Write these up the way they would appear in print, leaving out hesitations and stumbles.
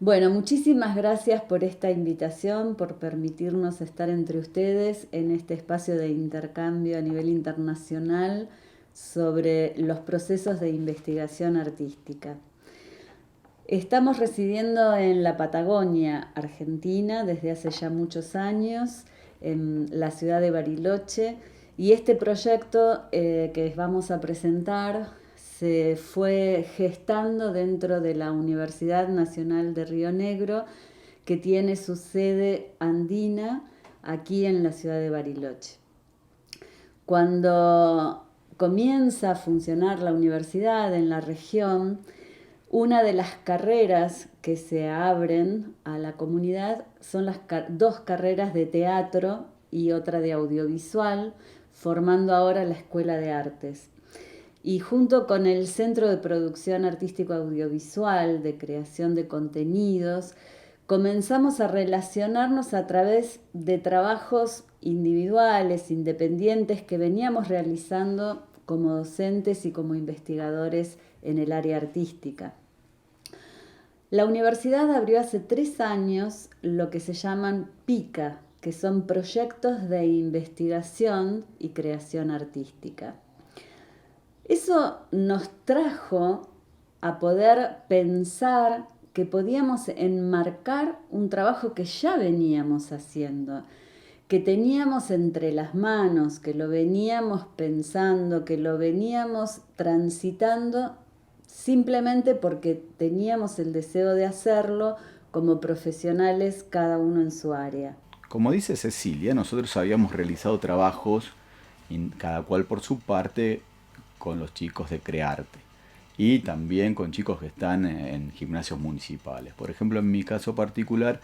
Bueno, muchísimas gracias por esta invitación, por permitirnos estar entre ustedes en este espacio de intercambio a nivel internacional sobre los procesos de investigación artística. Estamos residiendo en la Patagonia, Argentina, desde hace ya muchos años, en la ciudad de Bariloche, y este proyecto que vamos a presentar se fue gestando dentro de la Universidad Nacional de Río Negro, que tiene su sede andina aquí en la ciudad de Bariloche. Cuando comienza a funcionar la universidad en la región, una de las carreras que se abren a la comunidad son las dos carreras de teatro y otra de audiovisual, formando ahora la Escuela de Artes. Y junto con el Centro de Producción Artístico Audiovisual, de creación de contenidos, comenzamos a relacionarnos a través de trabajos individuales, independientes, que veníamos realizando como docentes y como investigadores en el área artística. La universidad abrió hace 3 años lo que se llaman PICA, que son proyectos de investigación y creación artística. Eso nos trajo a poder pensar que podíamos enmarcar un trabajo que ya veníamos haciendo, que teníamos entre las manos, que lo veníamos pensando, que lo veníamos transitando simplemente porque teníamos el deseo de hacerlo como profesionales, cada uno en su área. Como dice Cecilia, nosotros habíamos realizado trabajos, cada cual por su parte, con los chicos de Crearte y también con chicos que están en gimnasios municipales. Por ejemplo, en mi caso particular,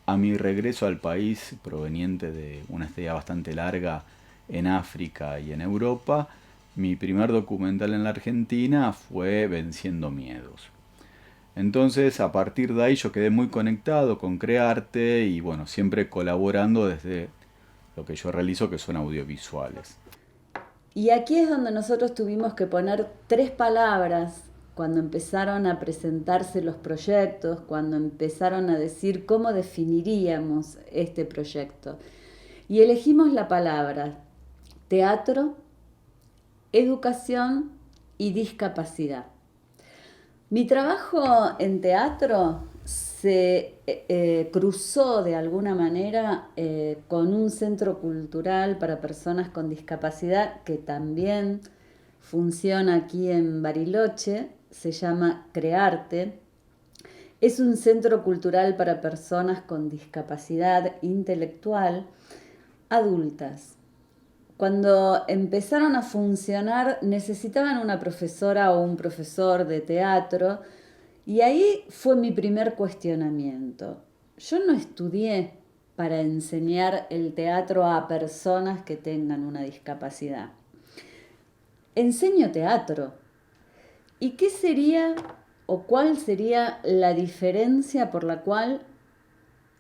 a mi regreso al país, proveniente de una estadía bastante larga en África y en Europa, mi primer documental en la Argentina fue Venciendo Miedos. Entonces, a partir de ahí yo quedé muy conectado con Crearte y bueno, siempre colaborando desde lo que yo realizo, que son audiovisuales. Y aquí es donde nosotros tuvimos que poner 3 palabras cuando empezaron a presentarse los proyectos, cuando empezaron a decir cómo definiríamos este proyecto. Y elegimos la palabra teatro, educación y discapacidad. Mi trabajo en teatro se cruzó de alguna manera con un centro cultural para personas con discapacidad que también funciona aquí en Bariloche, se llama Crearte. Es un centro cultural para personas con discapacidad intelectual adultas. Cuando empezaron a funcionar necesitaban una profesora o un profesor de teatro, y ahí fue mi primer cuestionamiento. Yo no estudié para enseñar el teatro a personas que tengan una discapacidad. Enseño teatro. ¿Y qué sería o cuál sería la diferencia por la cual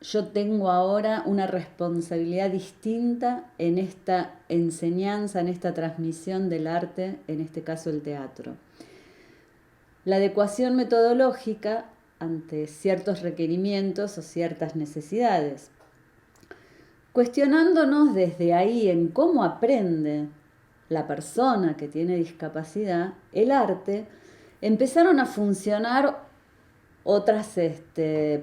yo tengo ahora una responsabilidad distinta en esta enseñanza, en esta transmisión del arte, en este caso el teatro? La adecuación metodológica ante ciertos requerimientos o ciertas necesidades. Cuestionándonos desde ahí en cómo aprende la persona que tiene discapacidad el arte, empezaron a funcionar otras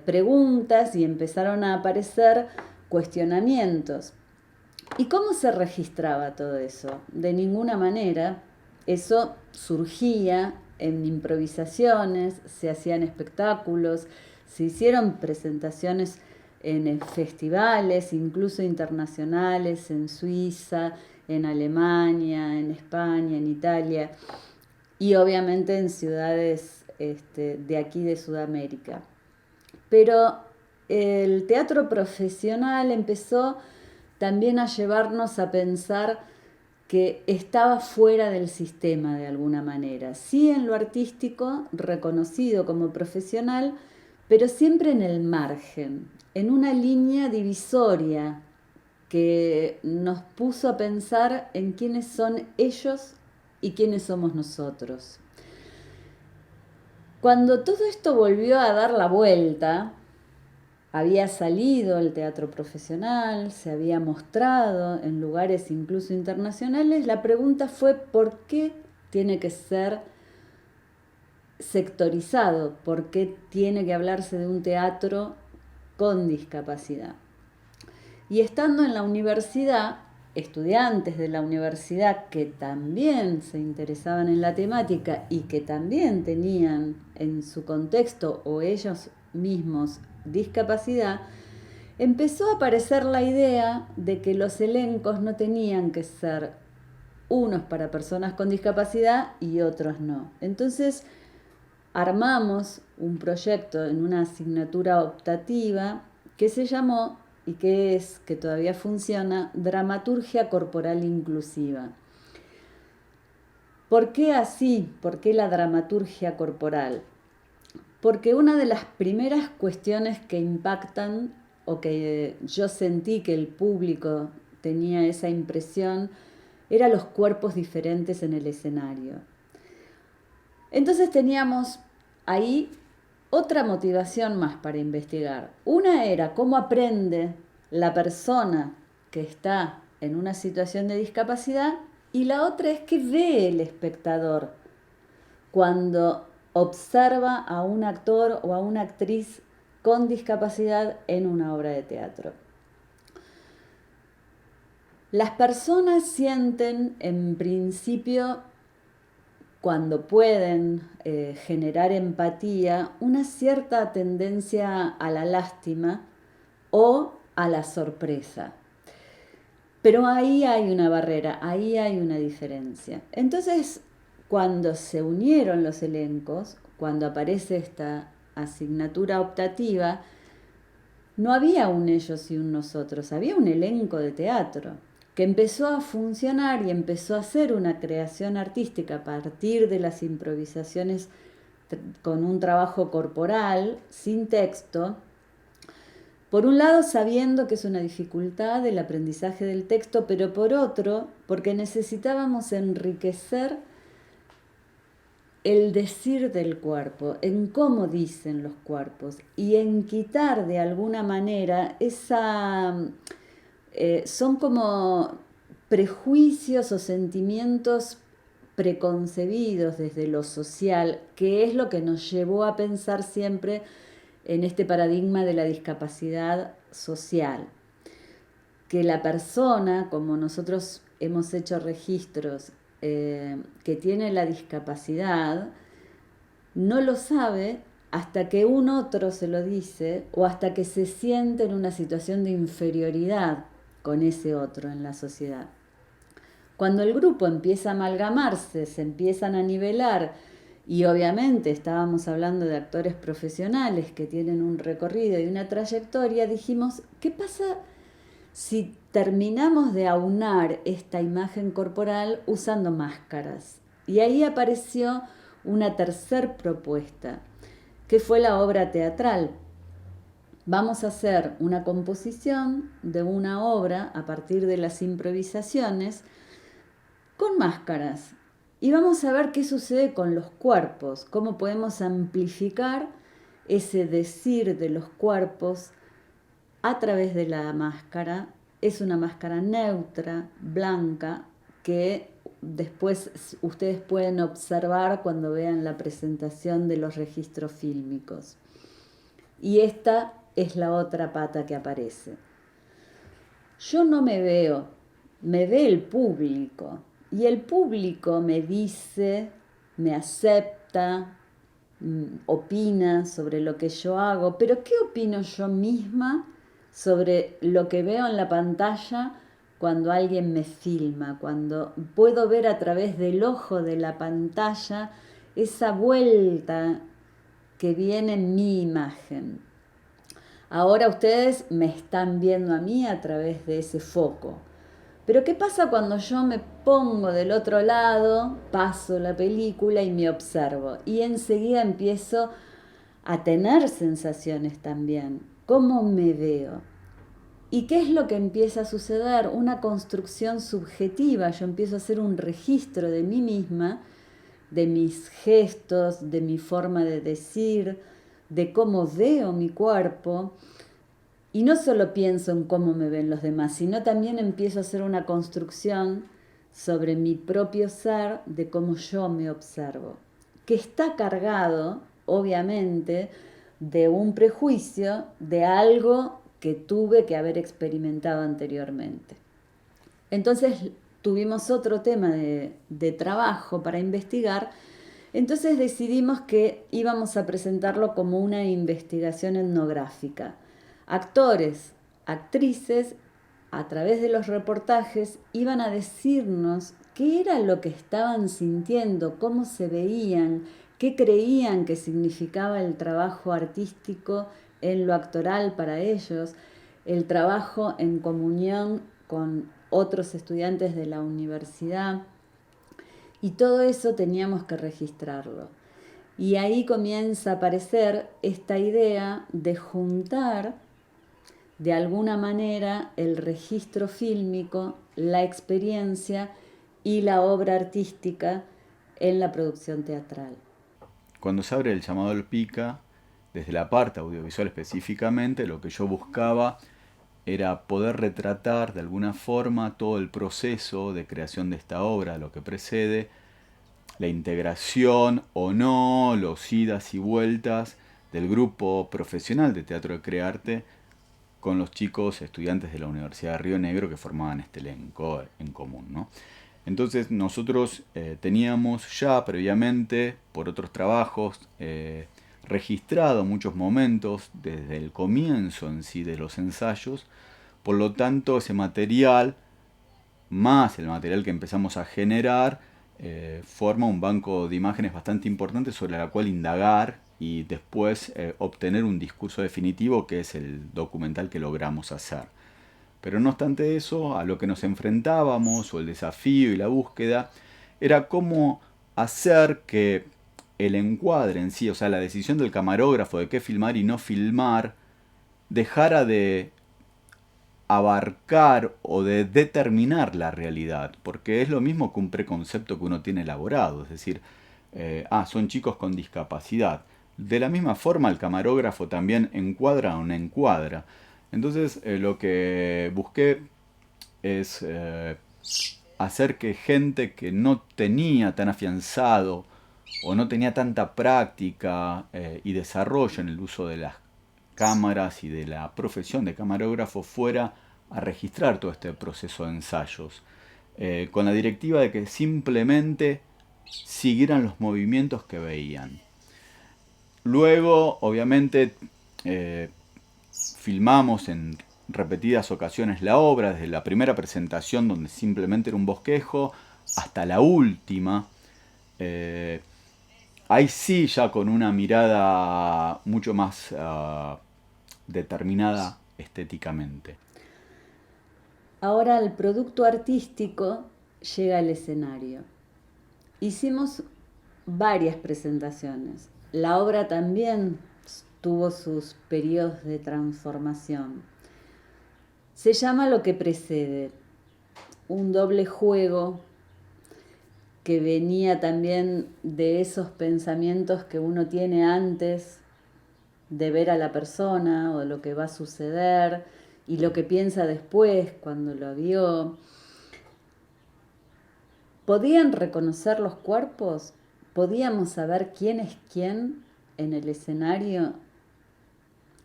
preguntas y empezaron a aparecer cuestionamientos. ¿Y cómo se registraba todo eso? De ninguna manera. Eso surgía en improvisaciones, se hacían espectáculos, se hicieron presentaciones en festivales, incluso internacionales, en Suiza, en Alemania, en España, en Italia y obviamente en ciudades de aquí de Sudamérica. Pero el teatro profesional empezó también a llevarnos a pensar que estaba fuera del sistema de alguna manera. Sí, en lo artístico, reconocido como profesional, pero siempre en el margen, en una línea divisoria que nos puso a pensar en quiénes son ellos y quiénes somos nosotros. Cuando todo esto volvió a dar la vuelta, había salido el teatro profesional, se había mostrado en lugares incluso internacionales, la pregunta fue ¿por qué tiene que ser sectorizado? ¿Por qué tiene que hablarse de un teatro con discapacidad? Y estando en la universidad, estudiantes de la universidad que también se interesaban en la temática y que también tenían en su contexto o ellos mismos discapacidad, empezó a aparecer la idea de que los elencos no tenían que ser unos para personas con discapacidad y otros no. Entonces armamos un proyecto en una asignatura optativa que se llamó, y que todavía funciona, Dramaturgia Corporal Inclusiva. ¿Por qué así? ¿Por qué la dramaturgia corporal? Porque una de las primeras cuestiones que impactan, o que yo sentí que el público tenía esa impresión, eran los cuerpos diferentes en el escenario. Entonces teníamos ahí otra motivación más para investigar. Una era cómo aprende la persona que está en una situación de discapacidad, y la otra es qué ve el espectador cuando observa a un actor o a una actriz con discapacidad en una obra de teatro. Las personas sienten, en principio, cuando pueden generar empatía, una cierta tendencia a la lástima o a la sorpresa. Pero ahí hay una barrera, ahí hay una diferencia. Entonces, cuando se unieron los elencos, cuando aparece esta asignatura optativa, no había un ellos y un nosotros, había un elenco de teatro que empezó a funcionar y empezó a hacer una creación artística a partir de las improvisaciones con un trabajo corporal, sin texto. Por un lado, sabiendo que es una dificultad el aprendizaje del texto, pero por otro, porque necesitábamos enriquecer el decir del cuerpo, en cómo dicen los cuerpos y en quitar de alguna manera son como prejuicios o sentimientos preconcebidos desde lo social, que es lo que nos llevó a pensar siempre en este paradigma de la discapacidad social. Que la persona, como nosotros hemos hecho registros, que tiene la discapacidad, no lo sabe hasta que un otro se lo dice o hasta que se siente en una situación de inferioridad con ese otro en la sociedad. Cuando el grupo empieza a amalgamarse, se empiezan a nivelar, y obviamente estábamos hablando de actores profesionales que tienen un recorrido y una trayectoria, dijimos, ¿qué pasa si terminamos de aunar esta imagen corporal usando máscaras? Y ahí apareció una tercer propuesta, que fue la obra teatral. Vamos a hacer una composición de una obra a partir de las improvisaciones con máscaras. Y vamos a ver qué sucede con los cuerpos, cómo podemos amplificar ese decir de los cuerpos a través de la máscara. Es una máscara neutra, blanca, que después ustedes pueden observar cuando vean la presentación de los registros fílmicos. Y esta es la otra pata que aparece. Yo no me veo, me ve el público. Y el público me dice, me acepta, opina sobre lo que yo hago. Pero ¿qué opino yo misma sobre lo que veo en la pantalla cuando alguien me filma? Cuando puedo ver a través del ojo de la pantalla esa vuelta que viene en mi imagen. Ahora ustedes me están viendo a mí a través de ese foco. Pero ¿qué pasa cuando yo me pongo del otro lado, paso la película y me observo? Y enseguida empiezo a tener sensaciones también. ¿Cómo me veo? ¿Y qué es lo que empieza a suceder? Una construcción subjetiva. Yo empiezo a hacer un registro de mí misma de mis gestos, de mi forma de decir, de cómo veo mi cuerpo. Y no solo pienso en cómo me ven los demás, sino también empiezo a hacer una construcción sobre mi propio ser, de cómo yo me observo, que está cargado, obviamente, de un prejuicio, de algo que tuve que haber experimentado anteriormente. Entonces tuvimos otro tema de trabajo para investigar, entonces decidimos que íbamos a presentarlo como una investigación etnográfica. Actores, actrices, a través de los reportajes, iban a decirnos qué era lo que estaban sintiendo, cómo se veían, qué creían que significaba el trabajo artístico en lo actoral para ellos, el trabajo en comunión con otros estudiantes de la universidad. Y todo eso teníamos que registrarlo. Y ahí comienza a aparecer esta idea de juntar de alguna manera el registro fílmico, la experiencia y la obra artística en la producción teatral. Cuando se abre el llamado al PICA, desde la parte audiovisual específicamente, lo que yo buscaba era poder retratar de alguna forma todo el proceso de creación de esta obra, lo que precede, la integración o no, los idas y vueltas del grupo profesional de Teatro de Crearte con los chicos estudiantes de la Universidad de Río Negro que formaban este elenco en común, ¿no? Entonces nosotros teníamos ya previamente, por otros trabajos, registrado muchos momentos desde el comienzo en sí de los ensayos. Por lo tanto, ese material, más el material que empezamos a generar, forma un banco de imágenes bastante importante sobre la cual indagar y después obtener un discurso definitivo, que es el documental que logramos hacer. Pero no obstante eso, a lo que nos enfrentábamos, o el desafío y la búsqueda, era cómo hacer que el encuadre en sí, o sea, la decisión del camarógrafo de qué filmar y no filmar, dejara de abarcar o de determinar la realidad, porque es lo mismo que un preconcepto que uno tiene elaborado, es decir, son chicos con discapacidad. De la misma forma el camarógrafo también encuadra o no encuadra. Entonces lo que busqué es hacer que gente que no tenía tan afianzado o no tenía tanta práctica y desarrollo en el uso de las cámaras y de la profesión de camarógrafo fuera a registrar todo este proceso de ensayos, con la directiva de que simplemente siguieran los movimientos que veían. Luego, obviamente, filmamos en repetidas ocasiones la obra, desde la primera presentación donde simplemente era un bosquejo, hasta la última. Ahí sí, ya con una mirada mucho más determinada estéticamente. Ahora el producto artístico llega al escenario. Hicimos varias presentaciones. La obra también tuvo sus periodos de transformación. Se llama Lo que precede, un doble juego que venía también de esos pensamientos que uno tiene antes de ver a la persona o lo que va a suceder y lo que piensa después cuando lo vio. ¿Podían reconocer los cuerpos? ¿Podíamos saber quién es quién en el escenario?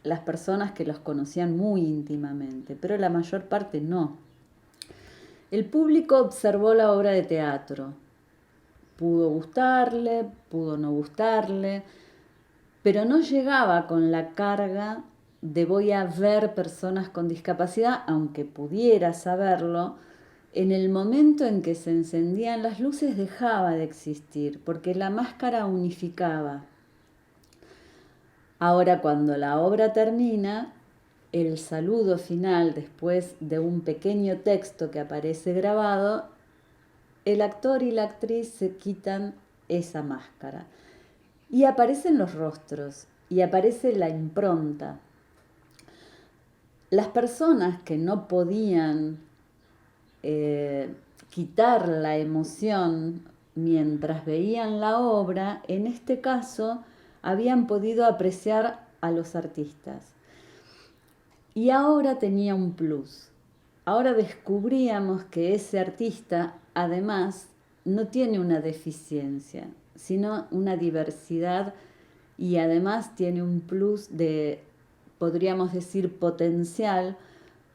Las personas que los conocían muy íntimamente, pero la mayor parte no. El público observó la obra de teatro. Pudo gustarle, pudo no gustarle, pero no llegaba con la carga de voy a ver personas con discapacidad, aunque pudiera saberlo. En el momento en que se encendían las luces dejaba de existir, porque la máscara unificaba. Ahora, cuando la obra termina, el saludo final, después de un pequeño texto que aparece grabado, el actor y la actriz se quitan esa máscara. Y aparecen los rostros, y aparece la impronta. Las personas que no podían quitar la emoción mientras veían la obra, en este caso, habían podido apreciar a los artistas. Y ahora tenía un plus. Ahora descubríamos que ese artista, además, no tiene una deficiencia, sino una diversidad, y además tiene un plus de, podríamos decir, potencial,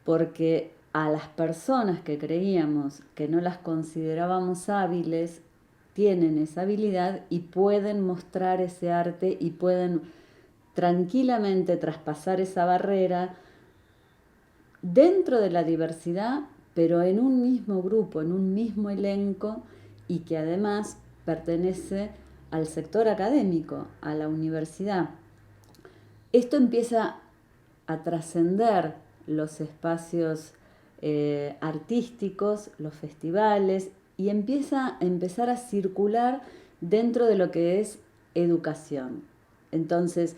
porque a las personas que creíamos que no las considerábamos hábiles, tienen esa habilidad y pueden mostrar ese arte y pueden tranquilamente traspasar esa barrera dentro de la diversidad, pero en un mismo grupo, en un mismo elenco, y que además pertenece al sector académico, a la universidad. Esto empieza a trascender los espacios artísticos, los festivales, y empieza a empezar a circular dentro de lo que es educación. Entonces,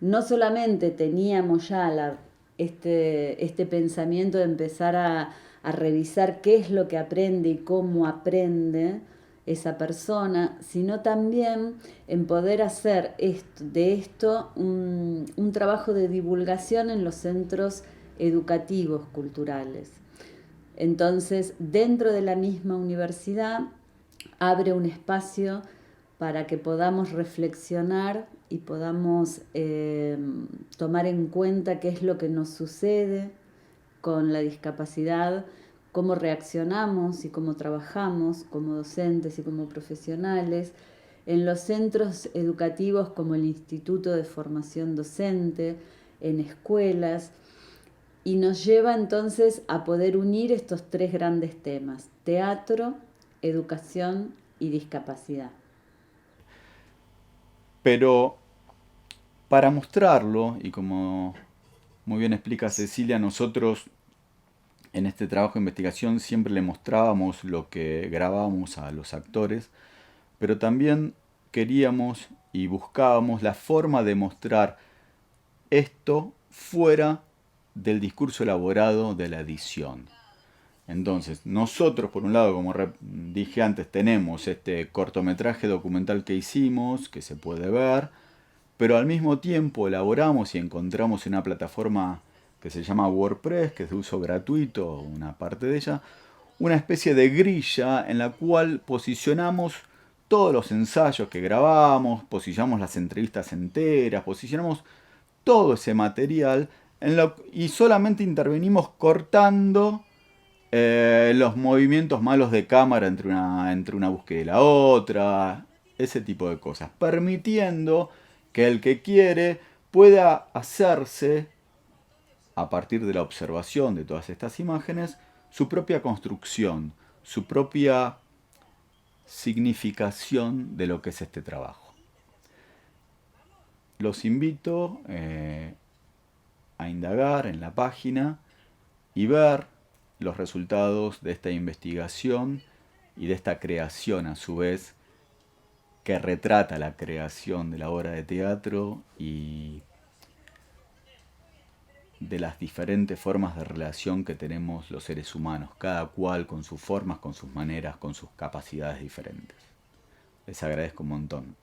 no solamente teníamos ya este pensamiento de empezar a revisar qué es lo que aprende y cómo aprende esa persona, sino también en poder hacer de esto un trabajo de divulgación en los centros educativos culturales. Entonces, dentro de la misma universidad, abre un espacio para que podamos reflexionar y podamos tomar en cuenta qué es lo que nos sucede con la discapacidad, cómo reaccionamos y cómo trabajamos como docentes y como profesionales, en los centros educativos como el Instituto de Formación Docente, en escuelas, y nos lleva entonces a poder unir estos tres grandes temas: teatro, educación y discapacidad. Pero para mostrarlo, y como muy bien explica Cecilia, nosotros en este trabajo de investigación siempre le mostrábamos lo que grabábamos a los actores, pero también queríamos y buscábamos la forma de mostrar esto fuera del discurso elaborado de la edición. Entonces, nosotros, por un lado, como dije antes, tenemos este cortometraje documental que hicimos, que se puede ver, pero al mismo tiempo elaboramos y encontramos en una plataforma que se llama WordPress, que es de uso gratuito, una parte de ella, una especie de grilla en la cual posicionamos todos los ensayos que grabamos, posicionamos las entrevistas enteras, posicionamos todo ese material y solamente intervenimos cortando los movimientos malos de cámara entre una búsqueda y la otra, ese tipo de cosas, permitiendo que el que quiere pueda hacerse, a partir de la observación de todas estas imágenes, su propia construcción, su propia significación de lo que es este trabajo. Los invito a indagar en la página y ver los resultados de esta investigación y de esta creación a su vez, que retrata la creación de la obra de teatro y de las diferentes formas de relación que tenemos los seres humanos, cada cual con sus formas, con sus maneras, con sus capacidades diferentes. Les agradezco un montón.